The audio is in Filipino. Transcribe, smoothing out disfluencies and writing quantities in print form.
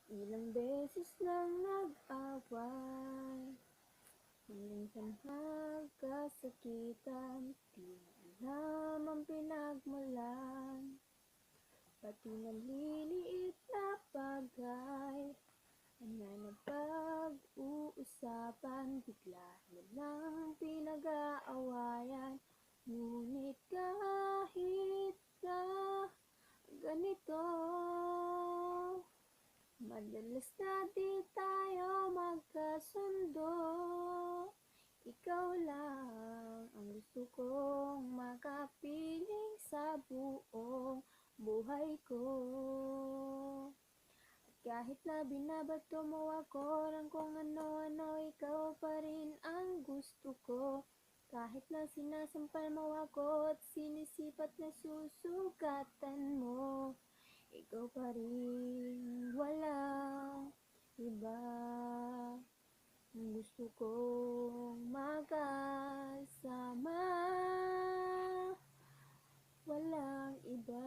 Ilang beses lang nag-away, minsan nagkasakitan, di mo alam ang pinagmulan. Pati naliliit na bagay na napag-uusapan, bigla nilang pinag-aawayan. Ngunit kahit na ganito, madalas na di tayo magkasundo. Ikaw lang ang gusto kong makapiling sa buong buhay ko. At kahit na binabato mo ako ng kung ano-ano, ikaw pa rin ang gusto ko. Kahit na sinasampal mo ako at sinisipat na susugatan mo, ikaw pa rin, walang iba. Gusto kong magkasama, walang iba.